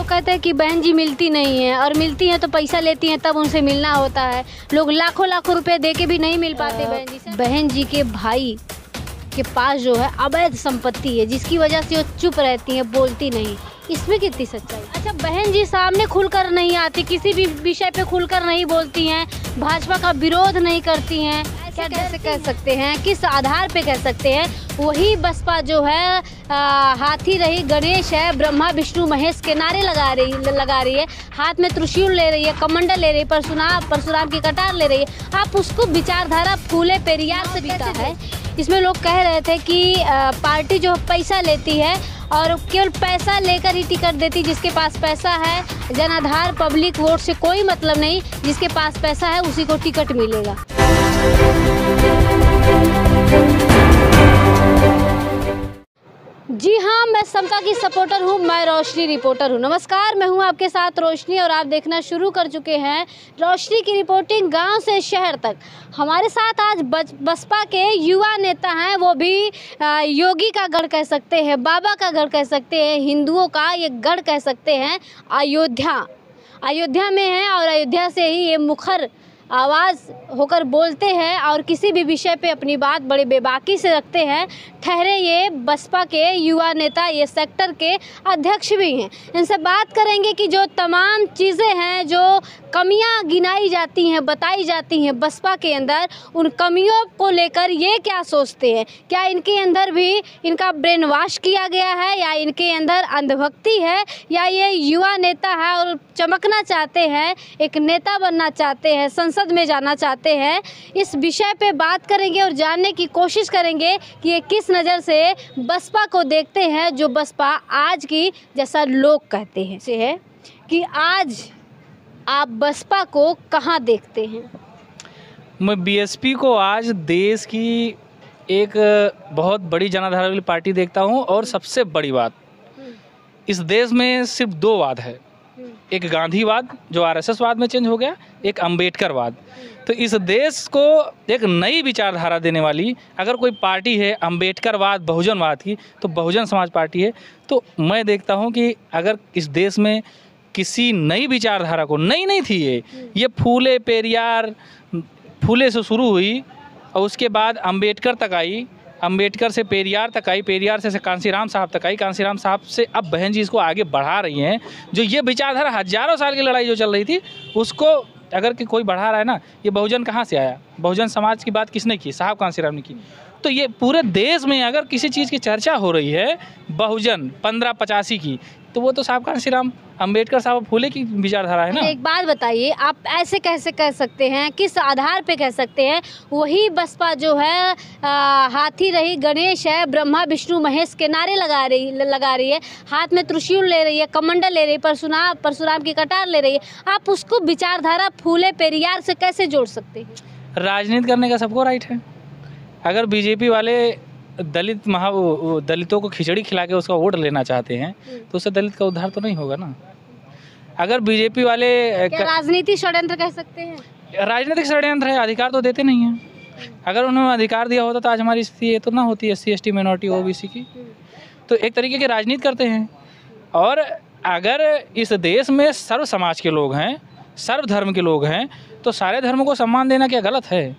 लोग कहते हैं कि बहन जी मिलती नहीं है, और मिलती हैं तो पैसा लेती हैं तब उनसे मिलना होता है। लोग लाखों लाखों रुपए दे के भी नहीं मिल पाते बहन जी से। बहन जी के भाई के पास जो है अवैध संपत्ति है, जिसकी वजह से वो चुप रहती हैं, बोलती नहीं। इसमें कितनी सच्चाई? अच्छा, बहन जी सामने खुलकर नहीं आती, किसी भी विषय पे खुलकर नहीं बोलती हैं, भाजपा का विरोध नहीं करती हैं, क्या कैसे कह सकते हैं, किस आधार पे कह सकते हैं? वही बसपा जो है हाथी रही गणेश है, ब्रह्मा विष्णु महेश के नारे लगा रही है, हाथ में त्रिशूल ले रही है, कमंडल ले रही है, परशुराम की कटार ले रही है। आप उसको विचारधारा फूले पेरियार से पीता है। इसमें लोग कह रहे थे कि पार्टी जो पैसा लेती है और केवल पैसा लेकर ही टिकट देती, जिसके पास पैसा है, जनाधार पब्लिक वोट से कोई मतलब नहीं, जिसके पास पैसा है उसी को टिकट मिलेगा। जी हाँ, मैं समता की सपोर्टर हूँ, मैं रोशनी रिपोर्टर हूँ। नमस्कार, मैं हूँ आपके साथ रोशनी और आप देखना शुरू कर चुके हैं रोशनी की रिपोर्टिंग गांव से शहर तक। हमारे साथ आज बसपा के युवा नेता हैं, वो भी योगी का गढ़ कह सकते हैं, बाबा का गढ़ कह सकते हैं, हिंदुओं का ये गढ़ कह सकते हैं। अयोध्या में है और अयोध्या से ही ये मुखर आवाज़ होकर बोलते हैं और किसी भी विषय पे अपनी बात बड़े बेबाकी से रखते हैं। ठहरे ये बसपा के युवा नेता, ये सेक्टर के अध्यक्ष भी हैं। इनसे बात करेंगे कि जो तमाम चीज़ें हैं, जो कमियां गिनाई जाती हैं, बताई जाती हैं बसपा के अंदर, उन कमियों को लेकर ये क्या सोचते हैं। क्या इनके अंदर भी इनका ब्रेन वॉश किया गया है, या इनके अंदर अंधभक्ति है, या ये युवा नेता है और चमकना चाहते हैं, एक नेता बनना चाहते हैं, संसद में जाना चाहते हैं। इस विषय पे बात करेंगे और जानने की कोशिश करेंगे कि ये किस नज़र से बसपा को देखते हैं, जो बसपा आज की, जैसा लोग कहते हैं, से है कि आज आप बसपा को कहाँ देखते हैं? मैं बीएसपी को आज देश की एक बहुत बड़ी जनाधार वाली पार्टी देखता हूँ। और सबसे बड़ी बात, इस देश में सिर्फ दो वाद है, एक गांधीवाद जो आरएसएस वाद में चेंज हो गया, एक अंबेडकरवाद। तो इस देश को एक नई विचारधारा देने वाली अगर कोई पार्टी है अंबेडकरवाद बहुजनवाद की, तो बहुजन समाज पार्टी है। तो मैं देखता हूं कि अगर इस देश में किसी नई विचारधारा को, नई नहीं थी ये फूले पेरियार, फूले से शुरू हुई और उसके बाद अंबेडकर तक आई, अंबेडकर से पेरियार तक आई, पेरियार से कांसीराम साहब तक आई, कांसीराम साहब से अब बहन जी इसको आगे बढ़ा रही हैं। जो ये विचारधारा हजारों साल की लड़ाई जो चल रही थी, उसको अगर कि कोई बढ़ा रहा है ना, ये बहुजन कहाँ से आया? बहुजन समाज की बात किसने की? साहब कांसीराम ने की। तो ये पूरे देश में अगर किसी चीज़ की चर्चा हो रही है बहुजन 1585 की, तो वो तो साहब कांसीराम, अंबेडकर साहब, फूले की विचारधारा है ना। एक बात बताइए, आप ऐसे कैसे कह सकते हैं, किस आधार पे कह सकते हैं? वही बसपा जो है हाथी रही गणेश है, ब्रह्मा विष्णु महेश के नारे लगा रही है, हाथ में त्रिशूल ले रही है, कमंडल ले रही है, परशुराम की कटार ले रही है। आप उसको विचारधारा फूले पेरियार से कैसे जोड़ सकते हैं? राजनीति करने का सबको राइट है। अगर बीजेपी वाले दलितों को खिचड़ी खिला के उसका वोट लेना चाहते हैं, तो उससे दलित का उद्धार तो नहीं होगा ना। अगर बीजेपी वाले क्या राजनीति षड्यंत्र कह सकते हैं? राजनीतिक षड्यंत्र है, अधिकार तो देते नहीं हैं। अगर उन्होंने अधिकार दिया होता तो आज हमारी स्थिति ये तो ना होती, SC ST माइनॉरिटी OBC की। तो एक तरीके की राजनीति करते हैं। और अगर इस देश में सर्व समाज के लोग हैं, सर्व धर्म के लोग हैं, तो सारे धर्मों को सम्मान देना क्या गलत है?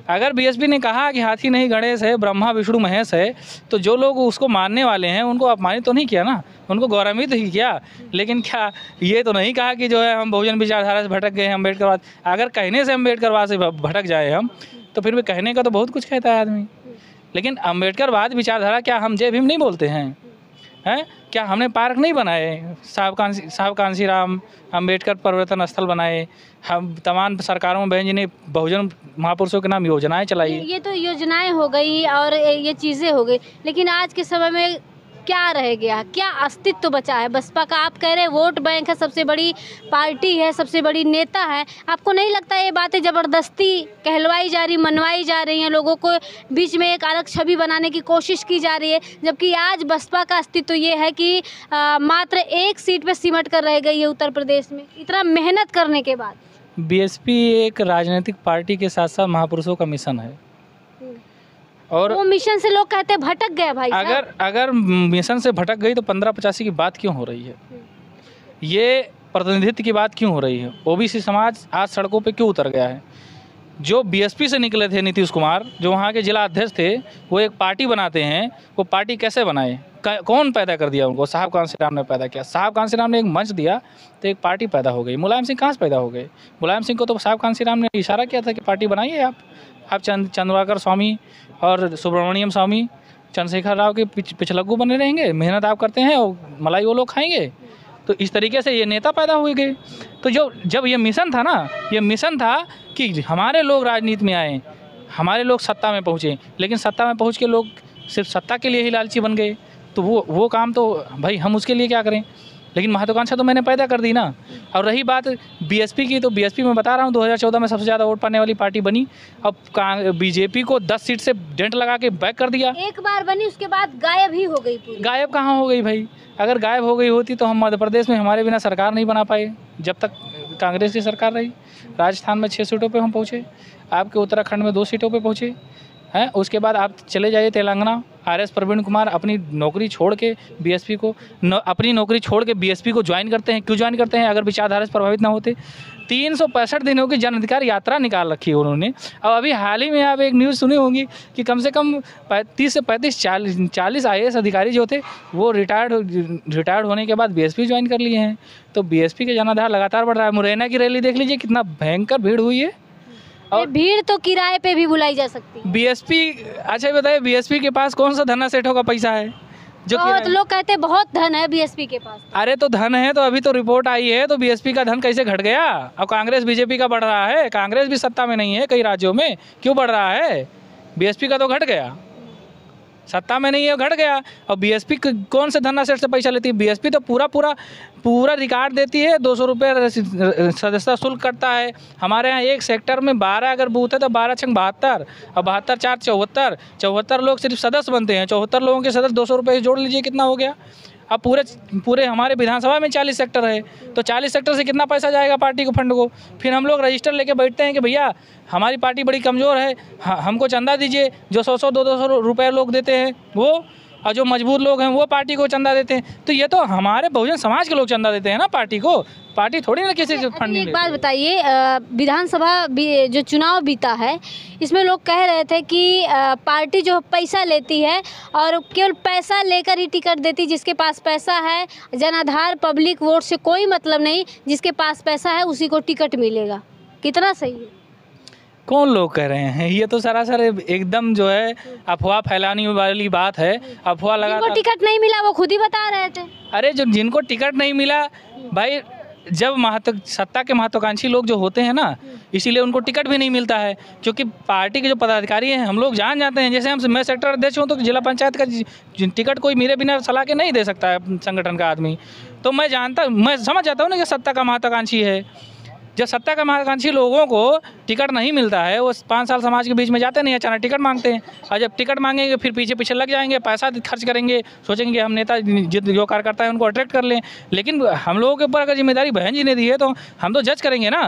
अगर बीएसपी ने कहा कि हाथी नहीं गणेश है, ब्रह्मा विष्णु महेश है, तो जो लोग उसको मानने वाले हैं उनको अपमानित तो नहीं किया ना, उनको गौरवान्वित ही किया। लेकिन क्या ये तो नहीं कहा कि जो है हम बहुजन विचारधारा से भटक गए हैं, अम्बेडकरवाद। अगर कहने से अम्बेडकरवाद से भटक जाए हम, तो फिर भी कहने का तो बहुत कुछ कहता है आदमी। लेकिन अम्बेडकरवाद विचारधारा क्या हम जय भीम नहीं बोलते हैं? क्या हमने पार्क नहीं बनाए? साहब कांसीराम, अम्बेडकर परिवर्तन स्थल बनाए। हम तमाम सरकारों में बहन जी ने बहुजन महापुरुषों के नाम योजनाएं चलाई। ये तो योजनाएं हो गई और ये चीज़ें हो गई, लेकिन आज के समय में क्या रह गया, क्या अस्तित्व बचा है बसपा का? आप कह रहे हैं वोट बैंक है, सबसे बड़ी पार्टी है, सबसे बड़ी नेता है। आपको नहीं लगता ये बातें ज़बरदस्ती कहलवाई जा रही, मनवाई जा रही हैं, लोगों को बीच में एक अलग छवि बनाने की कोशिश की जा रही है? जबकि आज बसपा का अस्तित्व ये है कि मात्र एक सीट पर सिमट कर रह गई है उत्तर प्रदेश में, इतना मेहनत करने के बाद। बीएसपी एक राजनीतिक पार्टी के साथ साथ महापुरुषों का मिशन है। और वो मिशन से लोग कहते हैं भटक गए भाई। अगर मिशन से भटक गई तो 1585 की बात क्यों हो रही है? ये प्रतिनिधित्व की बात क्यों हो रही है? ओबीसी समाज आज सड़कों पे क्यों उतर गया है? जो बीएसपी से निकले थे नीतीश कुमार, जो वहाँ के जिला अध्यक्ष थे, वो एक पार्टी बनाते हैं। वो पार्टी कैसे बनाए? कौन पैदा कर दिया उनको? साहब कांशीराम ने पैदा किया। साहब कांशीराम ने एक मंच दिया तो एक पार्टी पैदा हो गई। मुलायम सिंह कहाँ से पैदा हो गए? मुलायम सिंह को तो साहब कांशीराम ने इशारा किया था कि पार्टी बनाइए आप चंद्रवाकर स्वामी और सुब्रमण्यम स्वामी, चंद्रशेखर राव के पिछलग्गू बने रहेंगे, मेहनत आप करते हैं और मलाई वो लोग खाएंगे। तो इस तरीके से ये नेता पैदा हुए गए। तो जब ये मिशन था ना, ये मिशन था कि हमारे लोग राजनीति में आए, हमारे लोग सत्ता में पहुँचे, लेकिन सत्ता में पहुँच के लोग सिर्फ सत्ता के लिए ही लालची बन गए। तो वो काम तो भाई हम उसके लिए क्या करें? लेकिन महत्वाकांक्षा तो मैंने पैदा कर दी ना। और रही बात बीएसपी की, तो बीएसपी में बता रहा हूँ 2014 में सबसे ज़्यादा वोट पाने वाली पार्टी बनी। अब बीजेपी को 10 सीट से डेंट लगा के बैक कर दिया। एक बार बनी, उसके बाद गायब ही हो गई पूरी। गायब कहाँ हो गई भाई? अगर गायब हो गई होती तो हम मध्य प्रदेश में हमारे बिना सरकार नहीं बना पाए जब तक कांग्रेस की सरकार रही। राजस्थान में 6 सीटों पे हम पहुँचे, आपके उत्तराखंड में 2 सीटों पे पहुँचे हैं। उसके बाद आप चले जाइए तेलंगाना, आरएस प्रवीण कुमार अपनी नौकरी छोड़ के बीएसपी को अपनी नौकरी छोड़ के बीएसपी को ज्वाइन करते हैं। क्यों ज्वाइन करते हैं? अगर विचारधारा से प्रभावित ना होते। 365 दिनों की जन अधिकार यात्रा निकाल रखी है उन्होंने। और अभी हाल ही में आप एक न्यूज़ सुनी होगी कि कम से कम 30 से 40 IAS अधिकारी जो थे वो रिटायर्ड होने के बाद बीएसपी ज्वाइन कर लिए हैं। तो बीएसपी का जनाधार लगातार बढ़ रहा है। मुरैना की रैली देख लीजिए, कितना भयंकर भीड़ हुई है। और भीड़ तो किराए पे भी बुलाई जा सकती है। बीएसपी, अच्छा बताइए, बीएसपी के पास कौन सा धन्ना सेठों का पैसा है? जो बहुत लोग कहते हैं बहुत धन है बीएसपी के पास। अरे तो धन है तो अभी तो रिपोर्ट आई है, तो बीएसपी का धन कैसे घट गया? और कांग्रेस बीजेपी का बढ़ रहा है। कांग्रेस भी सत्ता में नहीं है कई राज्यों में, क्यों बढ़ रहा है? बीएसपी का तो घट गया, सत्ता में नहीं है, घट गया। और बीएसपी कौन से धन्ना सेठ से पैसा लेती है? बीएसपी तो पूरा रिकॉर्ड देती है। 200 रुपये सदस्यता शुल्क करता है। हमारे यहाँ एक सेक्टर में 12 अगर बूथ है तो 12 × 72 और 72 × 4 74 लोग सिर्फ सदस्य बनते हैं। 74 लोगों के सदस्य 200 रुपये जोड़ लीजिए, कितना हो गया? अब पूरे हमारे विधानसभा में 40 सेक्टर है, तो 40 सेक्टर से कितना पैसा जाएगा पार्टी को, फंड को? फिर हम लोग रजिस्टर लेके बैठते हैं कि भैया हमारी पार्टी बड़ी कमज़ोर है, हमको चंदा दीजिए। जो 100 200 रुपये लोग देते हैं वो, और जो मजबूत लोग हैं वो पार्टी को चंदा देते हैं। तो ये तो हमारे बहुजन समाज के लोग चंदा देते हैं ना पार्टी को। पार्टी थोड़ी ना किसी से फंड नहीं। एक बात बताइए, विधानसभा जो चुनाव बीता है इसमें लोग कह रहे थे कि पार्टी जो पैसा लेती है और केवल पैसा लेकर ही टिकट देती, जिसके पास पैसा है, जनाधार पब्लिक वोट से कोई मतलब नहीं, जिसके पास पैसा है उसी को टिकट मिलेगा। कितना सही है? कौन लोग कह रहे हैं? ये तो सरासर एकदम जो है अफवाह फैलाने वाली बात है। अफवाह लगा, जिनको टिकट नहीं मिला वो खुद ही बता रहे थे। अरे जिनको टिकट नहीं मिला भाई, जब सत्ता के महत्वाकांक्षी लोग जो होते हैं ना, इसीलिए उनको टिकट भी नहीं मिलता है। क्योंकि पार्टी के जो पदाधिकारी हैं हम लोग जान जाते हैं। जैसे मैं सेक्टर अध्यक्ष हूँ तो जिला पंचायत का टिकट कोई मेरे बिना सलाह के नहीं दे सकता है संगठन का आदमी। तो मैं समझ जाता हूँ ना कि सत्ता का महत्वाकांक्षी है। जब सत्ता का महत्वाकांक्षी लोगों को टिकट नहीं मिलता है, वो 5 साल समाज के बीच में जाते नहीं, अचानक टिकट मांगते हैं। और जब टिकट मांगेंगे फिर पीछे लग जाएंगे, पैसा खर्च करेंगे, सोचेंगे हम नेता जो कार्यकर्ता है उनको अट्रैक्ट कर लें। लेकिन हम लोगों के ऊपर अगर जिम्मेदारी बहन जी ने दी है तो हम तो जज करेंगे ना।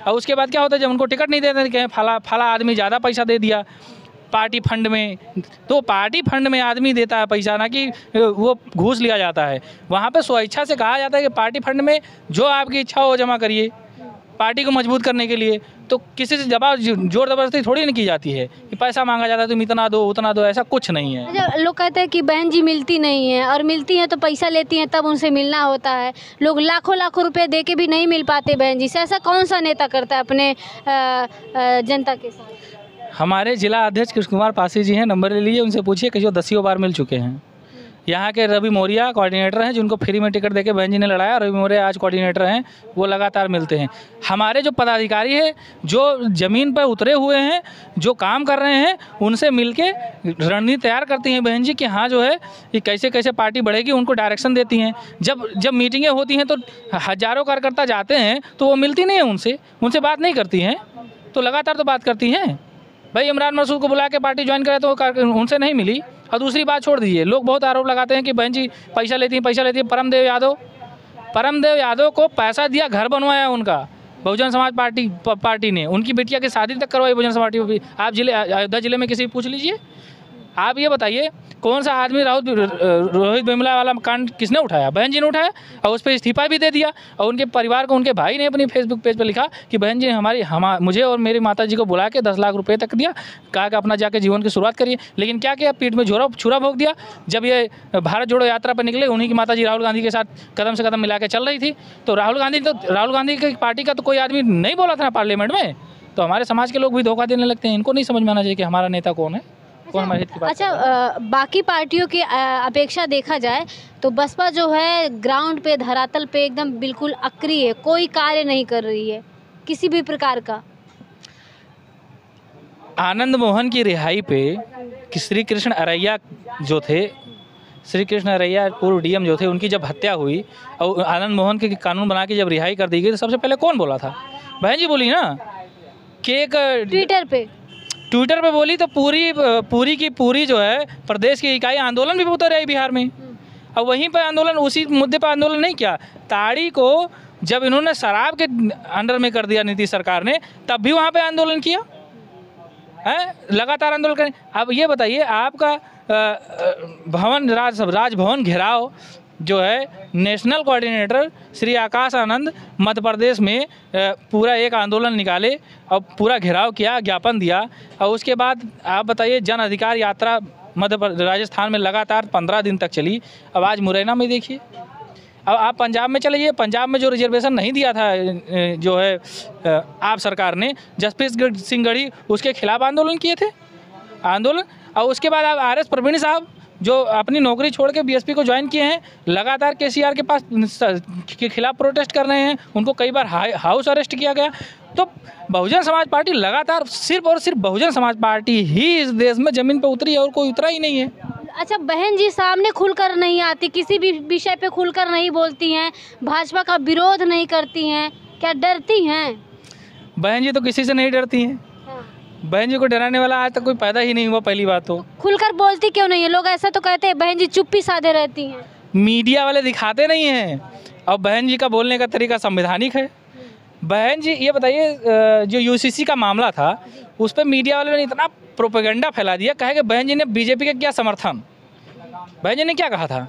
और उसके बाद क्या होता है, जब उनको टिकट नहीं देते कहें फला आदमी ज़्यादा पैसा दे दिया पार्टी फंड में। तो पार्टी फंड में आदमी देता है पैसा, ना कि वो घूस लिया जाता है। वहाँ पर स्वेच्छा से कहा जाता है कि पार्टी फंड में जो आपकी इच्छा हो जमा करिए पार्टी को मजबूत करने के लिए। तो किसी से जोर ज़बरदस्ती थोड़ी नहीं की जाती है कि पैसा मांगा जाता है तुम इतना दो उतना दो, ऐसा कुछ नहीं है। अच्छा, लोग कहते हैं कि बहन जी मिलती नहीं है, और मिलती हैं तो पैसा लेती हैं तब उनसे मिलना होता है। लोग लाखों रुपए दे के भी नहीं मिल पाते बहन जी से। ऐसा कौन सा नेता करता है अपने जनता के साथ? हमारे जिला अध्यक्ष कृष्ण कुमार पासी जी हैं, नंबर ले लीजिए, उनसे पूछिए कि जो 10 बार मिल चुके हैं। यहाँ के रवि मौर्या कोऑर्डिनेटर हैं, जिनको फ्री में टिकट देके बहन जी ने लड़ाया। रवि मौर्या आज कोऑर्डिनेटर हैं, वो लगातार मिलते हैं। हमारे जो पदाधिकारी हैं जो ज़मीन पर उतरे हुए हैं, जो काम कर रहे हैं, उनसे मिलके रणनीति तैयार करती हैं बहन जी कि हाँ जो है कि कैसे पार्टी बढ़ेगी, उनको डायरेक्शन देती हैं। जब मीटिंगें होती हैं तो हज़ारों कार्यकर्ता जाते हैं तो वो मिलती नहीं है उनसे बात नहीं करती हैं। तो लगातार तो बात करती हैं। भाई इमरान मसूद को बुला के पार्टी ज्वाइन करे तो उनसे नहीं मिली। और दूसरी बात छोड़ दीजिए, लोग बहुत आरोप लगाते हैं कि बहन जी पैसा लेती हैं। परमदेव यादव को पैसा दिया, घर बनवाया उनका बहुजन समाज पार्टी ने। उनकी बिटिया की शादी तक करवाई बहुजन समाज पार्टी। आप अयोध्या जिले में किसी पूछ लीजिए, आप ये बताइए कौन सा आदमी रोहित वेमुला वाला कांड किसने उठाया? बहन जी ने उठाया और उस पर इस्तीफा भी दे दिया। और उनके परिवार को उनके भाई ने अपनी फेसबुक पेज पर लिखा कि बहन जी ने मुझे और मेरी माता जी को बुला के 10 लाख रुपए तक दिया, कहा कि अपना जाके जीवन की शुरुआत करिए। लेकिन क्या किया? पीठ में छुरा भोंक दिया। जब ये भारत जोड़ो यात्रा पर निकले, उन्हीं की माता जी राहुल गांधी के साथ कदम से कदम मिला के चल रही थी। तो राहुल गांधी की पार्टी का तो कोई आदमी नहीं बोला था पार्लियामेंट में। तो हमारे समाज के लोग भी धोखा देने लगते हैं। इनको नहीं समझ में आना चाहिए कि हमारा नेता कौन है, कौन हमारे हित की बात। अच्छा, बाकी पार्टियों की अपेक्षा देखा जाए तो बसपा जो है ग्राउंड पे, धरातल पे एकदम बिल्कुल अक्री है, कोई कार्य नहीं कर रही है किसी भी प्रकार का। आनंद मोहन की रिहाई पे कि श्री कृष्ण अरैया जो थे, श्री कृष्ण अरैया पूर्व डीएम जो थे, उनकी जब हत्या हुई और आनंद मोहन के कानून बना के जब रिहाई कर दी गई, तो सबसे पहले कौन बोला था? बहन जी बोली ना कि एक ट्विटर पे बोली। तो पूरी की पूरी जो है प्रदेश की इकाई आंदोलन भी उतर आई बिहार में। और वहीं पर आंदोलन, उसी मुद्दे पर आंदोलन नहीं किया। ताड़ी को जब इन्होंने शराब के अंडर में कर दिया नीतीश सरकार ने, तब भी वहाँ पे आंदोलन किया है, लगातार आंदोलन करें। अब ये बताइए, आपका राजभवन घेराव जो है नेशनल कोऑर्डिनेटर श्री आकाश आनंद मध्य प्रदेश में पूरा एक आंदोलन निकाले और पूरा घेराव किया, ज्ञापन दिया। और उसके बाद आप बताइए, जन अधिकार यात्रा राजस्थान में लगातार 15 दिन तक चली। अब आज मुरैना में देखिए। अब आप पंजाब में चले जाइए, पंजाब में जो रिजर्वेशन नहीं दिया था जो है आप सरकार ने, जसप्रीत सिंह गढ़ी, उसके खिलाफ आंदोलन किए थे आंदोलन। और उसके बाद आप RS प्रवीण साहब जो अपनी नौकरी छोड़ के BSP को ज्वाइन किए हैं, लगातार KCR के पास के खिलाफ प्रोटेस्ट कर रहे हैं। उनको कई बार हाउस अरेस्ट किया गया। तो बहुजन समाज पार्टी लगातार, सिर्फ और सिर्फ बहुजन समाज पार्टी ही इस देश में ज़मीन पर उतरी है और कोई उतरा ही नहीं है। अच्छा, बहन जी सामने खुलकर नहीं आती, किसी भी विषय पे खुलकर नहीं बोलती हैं, भाजपा का विरोध नहीं करती हैं, क्या डरती हैं? बहन जी तो किसी से नहीं डरती हैं। बहन जी को डराने वाला आज तक कोई पैदा ही नहीं हुआ। पहली बात तो खुलकर बोलती क्यों नहीं है? लोग ऐसा तो कहते हैं बहन जी चुप्पी साधे रहती हैं। मीडिया वाले दिखाते नहीं हैं। और बहन जी का बोलने का तरीका संवैधानिक है। बहन जी ये बताइए, जो UCC का मामला था, उस पर मीडिया वालों ने इतना प्रोपेगेंडा फैला दिया, कहा कि बहन जी ने BJP का क्या समर्थन। बहन जी ने क्या कहा था?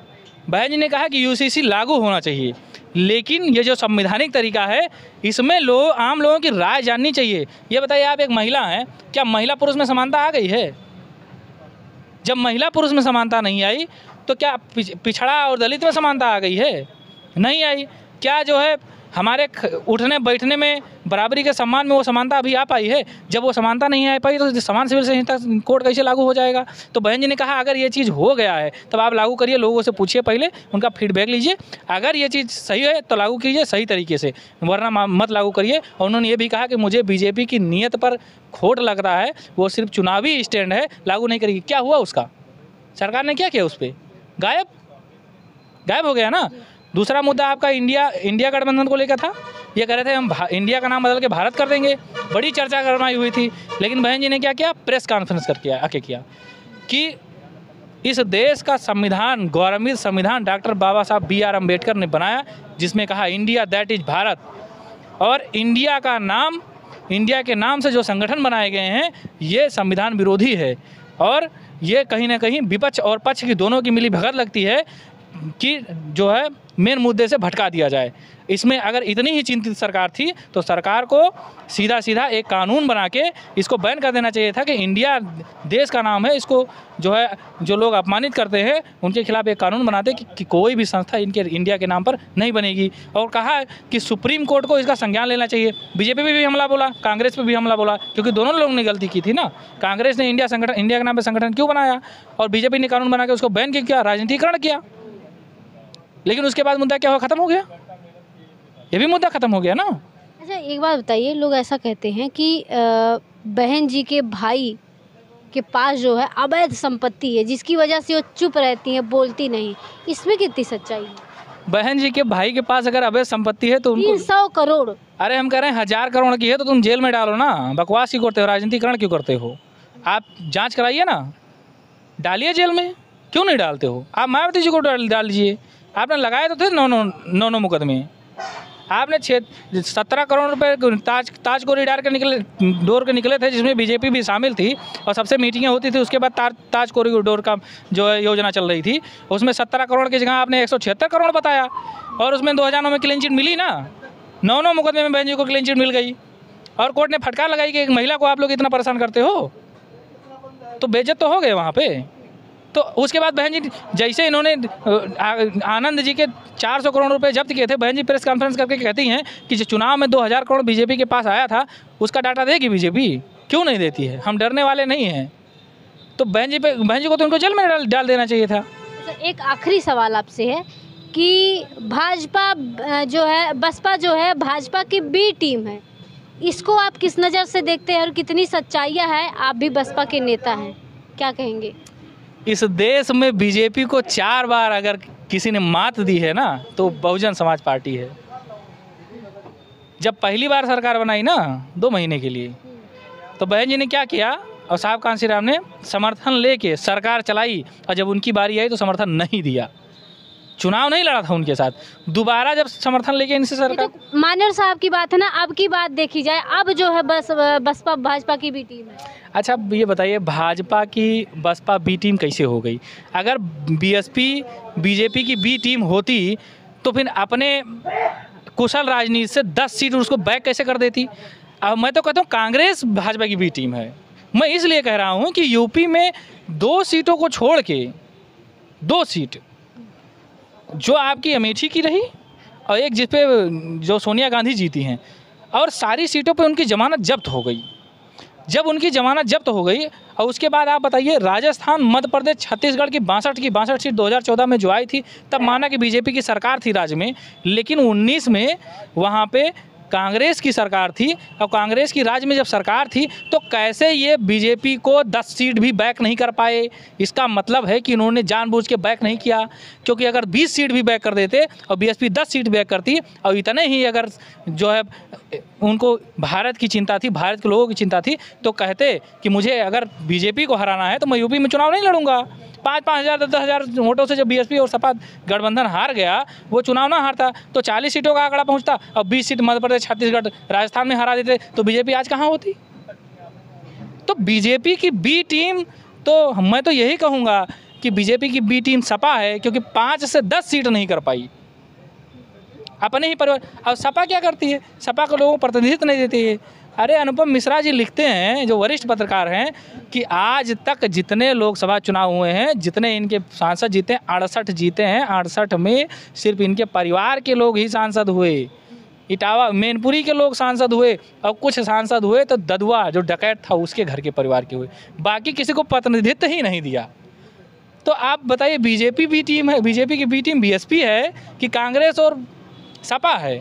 बहन जी ने कहा कि UCC लागू होना चाहिए, लेकिन ये जो संवैधानिक तरीका है, इसमें आम लोगों की राय जाननी चाहिए। ये बताइए, आप एक महिला हैं, क्या महिला पुरुष में समानता आ गई है? जब महिला पुरुष में समानता नहीं आई, तो क्या पिछड़ा और दलित में समानता आ गई है? नहीं आई। क्या जो है हमारे उठने बैठने में, बराबरी के सम्मान में वो समानता अभी आ पाई है? जब वो समानता नहीं आ पाई तो समान सिविल संहिता कोड कैसे लागू हो जाएगा? तो बहन जी ने कहा अगर ये चीज़ हो गया है तब आप लागू करिए, लोगों से पूछिए, पहले उनका फीडबैक लीजिए। अगर ये चीज़ सही है तो लागू कीजिए सही तरीके से, वरना मत लागू करिए। और उन्होंने ये भी कहा कि मुझे BJP की नीयत पर खोट लग रहा है, वो सिर्फ चुनावी स्टैंड है, लागू नहीं करेगी। क्या हुआ उसका? सरकार ने क्या किया उस पर? गायब हो गया ना। दूसरा मुद्दा आपका इंडिया गठबंधन को लेकर था। ये कह रहे थे हम इंडिया का नाम बदल के भारत कर देंगे, बड़ी चर्चा करवाई हुई थी। लेकिन बहन जी ने क्या किया? प्रेस कॉन्फ्रेंस करके किया कि इस देश का संविधान, गौरवान्वित संविधान डॉक्टर बाबा साहब BR अम्बेडकर ने बनाया, जिसमें कहा इंडिया दैट इज भारत। और इंडिया के नाम से जो संगठन बनाए गए हैं, ये संविधान विरोधी है। और ये कहीं ना कहीं विपक्ष और पक्ष की दोनों की मिली भगत लगती है कि जो है मेन मुद्दे से भटका दिया जाए। इसमें अगर इतनी ही चिंतित सरकार थी तो सरकार को सीधा एक कानून बना के इसको बैन कर देना चाहिए था कि इंडिया देश का नाम है, इसको जो लोग अपमानित करते हैं उनके खिलाफ एक कानून बनाते कि कोई भी संस्था इनके इंडिया के नाम पर नहीं बनेगी। और कहा कि सुप्रीम कोर्ट को इसका संज्ञान लेना चाहिए। BJP पे भी हमला बोला, कांग्रेस पे भी हमला बोला, क्योंकि दोनों लोगों ने गलती की थी ना। कांग्रेस ने इंडिया के नाम पर संगठन क्यों बनाया और BJP ने कानून बना के उसको बैन किया, राजनीतिकरण किया। लेकिन उसके बाद मुद्दा क्या हुआ? खत्म हो गया। ये भी मुद्दा खत्म हो गया ना। अच्छा, एक बात बताइए, लोग ऐसा कहते हैं कि बहन जी के भाई के पास जो है अवैध संपत्ति है, जिसकी वजह से वो चुप रहती हैं, बोलती नहीं। इसमें कितनी सच्चाई है? बहन जी के भाई के पास अगर अवैध संपत्ति है तो 300 करोड़। अरे हम कह रहे हैं 1000 करोड़ की है तो तुम जेल में डालो ना। बकवास क्यों करते हो? राजनीतिकरण क्यों करते हो? आप जाँच कराइए ना, डालिए जेल में। क्यों नहीं डालते हो? आप मायावती जी को डाल दीजिए। आपने लगाए तो थे 9 मुकदमे। आपने 17 करोड़ रुपए ताज कॉरिडोर के निकले थे, जिसमें बीजेपी भी शामिल थी और सबसे मीटिंगें होती थी। उसके बाद ताज कॉरिडोर का जो है योजना चल रही थी, उसमें 17 करोड़ की जगह आपने 176 करोड़ बताया और उसमें 2009 में क्लीन चिट मिली ना। 9 मुकदमे में बहन जी को क्लीन चिट मिल गई और कोर्ट ने फटकार लगाई कि एक महिला को आप लोग इतना परेशान करते हो, तो बेइज्जत तो हो गए वहाँ पे। तो उसके बाद बहन जी जैसे इन्होंने आनंद जी के 400 करोड़ रुपए जब्त किए थे, बहन जी प्रेस कॉन्फ्रेंस करके कहती हैं कि जो चुनाव में 2000 करोड़ बीजेपी के पास आया था उसका डाटा देगी बीजेपी, क्यों नहीं देती है? हम डरने वाले नहीं हैं। तो बहन जी को तो उनको जेल में डाल देना चाहिए था। एक आखिरी सवाल आपसे है कि भाजपा जो है, बसपा जो है भाजपा की बी टीम है, इसको आप किस नज़र से देखते हैं और कितनी सच्चाइयाँ है? आप भी बसपा के नेता हैं, क्या कहेंगे? इस देश में बीजेपी को 4 बार अगर किसी ने मात दी है ना तो बहुजन समाज पार्टी है। जब पहली बार सरकार बनाई ना 2 महीने के लिए, तो बहन जी ने क्या किया और साहब कांशीराम ने समर्थन लेके सरकार चलाई और जब उनकी बारी आई तो समर्थन नहीं दिया, चुनाव नहीं लड़ा था उनके साथ। दोबारा जब समर्थन लेके इनसे सरकार, तो मान्यर साहब की बात है ना, अब की बात देखी जाए, अब जो है बसपा भाजपा की बी टीम है। अच्छा ये बताइए भाजपा की बसपा बी टीम कैसे हो गई? अगर बीजेपी की बी टीम होती तो फिर अपने कुशल राजनीति से 10 सीट उसको बैक कैसे कर देती? अब मैं तो कहता हूँ कांग्रेस भाजपा की बी टीम है। मैं इसलिए कह रहा हूँ कि यूपी में 2 सीटों को छोड़ के 2 सीट जो आपकी अमेठी की रही और एक जिस पे जो सोनिया गांधी जीती हैं, और सारी सीटों पे उनकी जमानत जब्त हो गई। जब उनकी जमानत जब्त हो गई और उसके बाद आप बताइए राजस्थान, मध्य प्रदेश, छत्तीसगढ़ की 62 सीट 2014 में जो आई थी, तब माना कि बीजेपी की सरकार थी राज्य में, लेकिन 19 में वहाँ पे कांग्रेस की सरकार थी और कांग्रेस की राज्य में जब सरकार थी तो कैसे ये बीजेपी को 10 सीट भी बैक नहीं कर पाए? इसका मतलब है कि इन्होंने जानबूझ के बैक नहीं किया, क्योंकि अगर 20 सीट भी बैक कर देते और बीएसपी 10 सीट बैक करती और इतने ही अगर जो है उनको भारत की चिंता थी, भारत के लोगों की चिंता थी, तो कहते कि मुझे अगर बीजेपी को हराना है तो मैं यूपी में चुनाव नहीं लड़ूंगा। 5-5 हज़ार 10 हज़ार वोटों से जब बीएसपी और सपा गठबंधन हार गया, वो चुनाव ना हारता तो 40 सीटों का आंकड़ा पहुंचता और 20 सीट मध्य प्रदेश, छत्तीसगढ़, राजस्थान में हरा देते तो बीजेपी आज कहाँ होती? तो बीजेपी की बी टीम, तो मैं तो यही कहूँगा कि बीजेपी की बी टीम सपा है, क्योंकि 5 से 10 सीट नहीं कर पाई अपने ही परिवार। और सपा क्या करती है? सपा को लोगों को प्रतिनिधित्व नहीं देती है। अरे अनुपम मिश्रा जी लिखते हैं, जो वरिष्ठ पत्रकार हैं, कि आज तक जितने लोकसभा चुनाव हुए हैं, जितने इनके सांसद जीते हैं, 68 जीते हैं, 68 में सिर्फ इनके परिवार के लोग ही सांसद हुए। इटावा मैनपुरी के लोग सांसद हुए और कुछ सांसद हुए तो ददुआ जो डकैत था उसके घर के परिवार के हुए, बाकी किसी को प्रतिनिधित्व ही नहीं दिया। तो आप बताइए बीजेपी बी टीम है, बीजेपी की बी टीम बीएसपी है कि कांग्रेस और सपा है?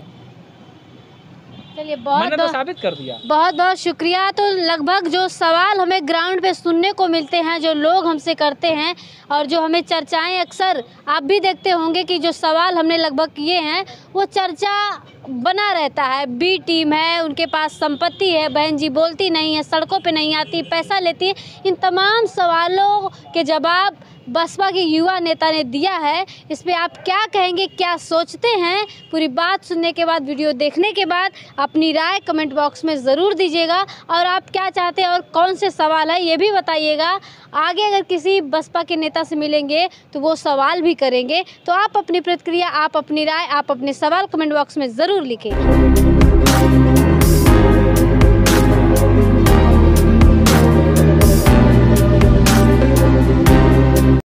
चलिए मैंने तो साबित कर दिया। बहुत बहुत शुक्रिया। तो लगभग जो सवाल हमें ग्राउंड पे सुनने को मिलते हैं, जो लोग हमसे करते हैं और जो हमें चर्चाएं अक्सर आप भी देखते होंगे कि जो सवाल हमने लगभग किए हैं वो चर्चा बना रहता है। बी टीम है, उनके पास संपत्ति है, बहन जी बोलती नहीं है, सड़कों पे नहीं आती, पैसा लेती है। इन तमाम सवालों के जवाब बसपा के युवा नेता ने दिया है। इस पे आप क्या कहेंगे, क्या सोचते हैं? पूरी बात सुनने के बाद, वीडियो देखने के बाद अपनी राय कमेंट बॉक्स में ज़रूर दीजिएगा और आप क्या चाहते हैं और कौन से सवाल है ये भी बताइएगा। आगे अगर किसी बसपा के नेता से मिलेंगे तो वो सवाल भी करेंगे। तो आप अपनी प्रतिक्रिया, आप अपनी राय, आप अपने सवाल कमेंट बॉक्स में ज़रूर लिखें।